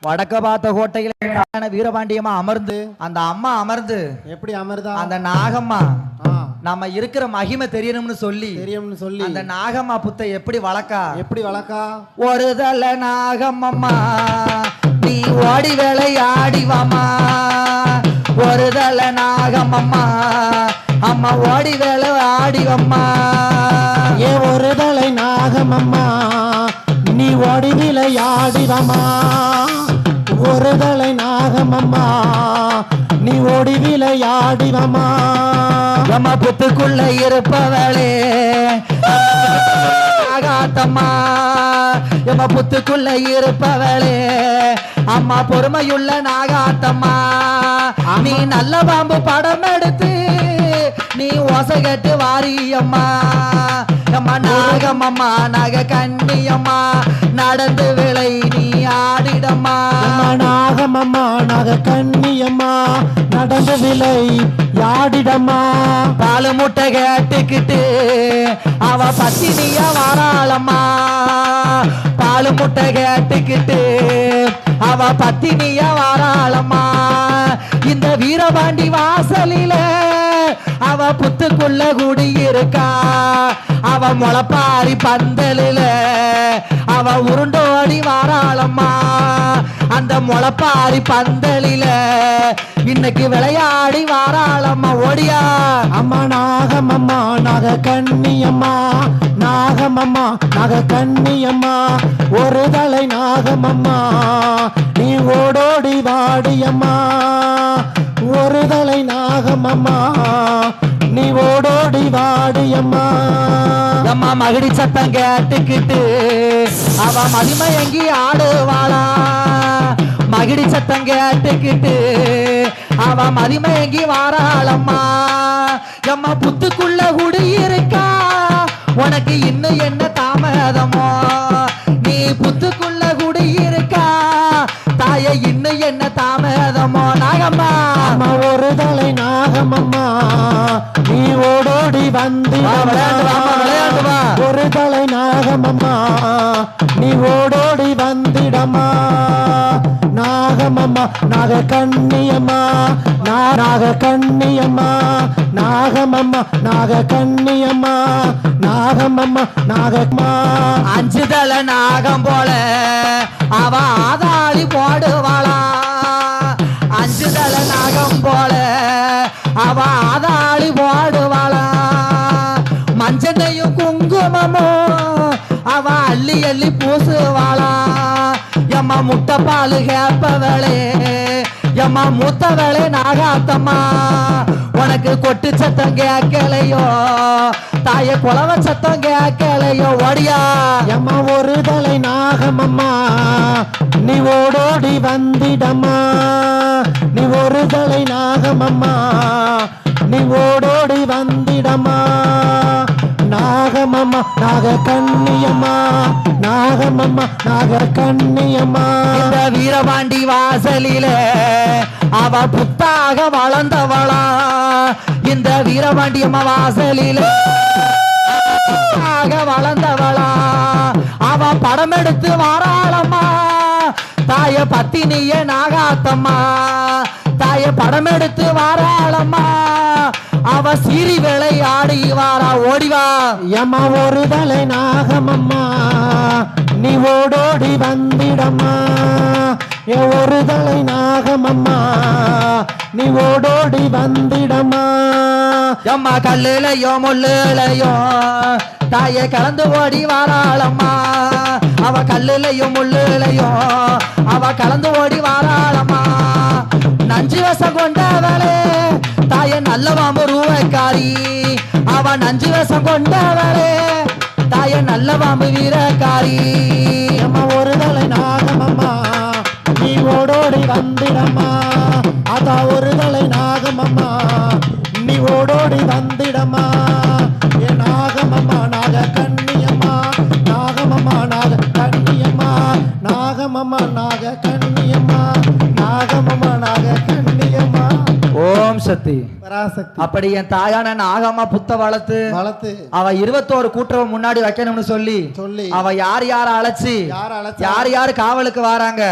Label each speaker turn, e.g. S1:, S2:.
S1: வடக்க பார்த்த கோட்டையில வீரபாண்டியம்மா அமர்ந்து அந்த அம்மா அமர்ந்து
S2: எப்படி அமர்தா
S1: அந்த நாகம்மா நம்ம இருக்கிற மகிமை தெரியணும்னு சொல்லி அந்த நாகம்மா புத்தை எப்படி வளர்க்கா ஒரு தல நாகம்மா நீ ஓடி விளையாடி வாமா ஒரு தல நாகம்மா அம்மா ஓடி விளையாடி வாமா
S2: ஏ ஒரு தலை நாகம்மா நீ ஓடி விளையாடி வாமா ஒரு தலை நாகம்மா நீ ஓடி விளையாடி வாமா
S1: நம்ம புத்துக்குள்ள இருப்பவளே ஆகாத்தம்மா நம்ம புத்துக்குள்ள இருப்பவளே அம்மா பொறுமையுள்ள நாகாத்தம்மா நீ நல்ல பாம்பு படம் எடுத்து நீ ஓசை கட்டு வாரியம்மா அம்மா நாகம்மா நக கண்ணியம்மா நடந்து விளை நீ ஆடிடம்மா
S2: நாகம்மா நக கண்ணியம்மா நடந்து விளை யாடிடம்மா
S1: பாலு முட்டை கேட்டுக்கிட்டு அவ பத்தினியா வாராளம்மா பாலு முட்டை கேட்டுக்கிட்டு அவ பத்தினியா வாராளம்மா இந்த வீரபாண்டி வாசலில அவ புத்துக்குள்ள குடியிருக்கா அவ முளப்பாரி பந்தலில அவ உருண்டோடி வாராளம்மா அந்த முளப்பாரி பந்தலில இன்னைக்கு விளையாடி வாராளம்மா ஓடியா
S2: அம்மா நாகம்மா நக கண்ணியம்மா நாகம்மா நக கண்ணியம்மா ஒரு தலை நாகம்மா நீ ஓடோடி வாடியம்மா ஒரு தலை நாகம்மா நீ ஓடோடி வாடியம்மா
S1: அம்மா மகிடி சத்தம் கேட்டுக்கிட்டு அவ மதிமயங்கி ஆடுவாளா மகிடி சத்தம் கேட்டுக்கிட்டு அவ மதிமயங்கி வாராளம்மா அம்மா புத்துக்குள்ள குடியிருக்கா உனக்கு இன்னும் என்ன தாமதமோ நீ புத்துக்குள்ள குடியிருக்கா தாய இன்னும் என்ன தாமதமோ நாகம்மா
S2: ஒரு தலை நாகம்மா நீ ஓடோடி வந்து ஒரு தலை நாகம்மா நீ ஓடோடி வந்திடம்மா நாகம்மா நாக கண்ணியம்மா நாக கண்ணியம்மா நாகம்மா நாக கண்ணியம்மா நாகம்மா நாகம்மா
S1: அஞ்சு தலை நாகம் போல அவ ஆதாளி போடுவாளா அஞ்சு தலை நாகம் போல அவ ஆதாளி போடுவாளா மஞ்சனையும் குங்குமமும் அவ அள்ளி அள்ளி பூசுவாளா எம்மா முட்டை பாலு கேப்பவளே எம்மா மூத்தவளே நாகாத்தம்மா உனக்கு கொட்டு சத்தம் கேட்கலையோ தாய குலவ சத்தம் கேட்கலையோ ஓடியா
S2: எம்மா ஒரு தலை நாகம்மா நீ ஓடோடி வந்திடம்மா நீ ஒரு தலை நாகம்மா நீ ஓடோடி வந்திடம்மா நாகம்மா நாக கண்ணியம்மா நாகம்மா நாக கண்ணியம்மா
S1: இந்த வீரபாண்டி வாசலில அவ புத்தாக வளர்ந்தவளா இந்த வீரபாண்டி அம்மா வாசலில வளர்ந்தவளா அவ படம் எடுத்து வாராளம்மா தாய பத்தினிய நாகாத்தம்மா தாய படம் எடுத்து வாராளம்மா அவ சீரி விளையாடி வாரா ஓடிவா
S2: எம்மா ஒரு தலை நாகம்மா நீ ஓடோடி வந்திடம்மா ஒரு தலை நாகம்மா நீ ஓடோடி வந்திடம்மா
S1: எம்மா கல்லுலையோ முள்ளுலையோ தாயை கலந்து ஓடி வாராளம்மா அவ கல்லுலையும் முள்ளுலையோ அவ கலந்து ஓடி வாராளம்மா நஞ்சு வசம் கொண்டவளே தாய நல்ல பாம்பு ரூவக்காரி அவ நஞ்சு வசம் கொண்டவளே தாய நல்ல பாம்பு வீரக்காரி
S2: அம்மா ஒரு தலை நாகம்மா நீ ஓடோடி வந்திடம்மா அதா ஒரு தலை நாகம்மா நீ ஓடோடி வந்திடம்மா ஏ நாகம்மா நாக கண்ணியம்மா நாகம்மா நாக கண்ணியம்மா நாகம்மா நாக கண்ணியம்மா நாகம்மா நாக கண்ணியம்மா
S1: ஓம் சக்தி
S2: பராசக்தி
S1: அப்படி என் தாயான நாகம்மா புத்த வளர்த்து அவ 21 கூட்டுறவு முன்னாடி வைக்கணும்னு சொல்லி அவ யார் யார அழைச்சி யார் யார் காவலுக்கு வராங்க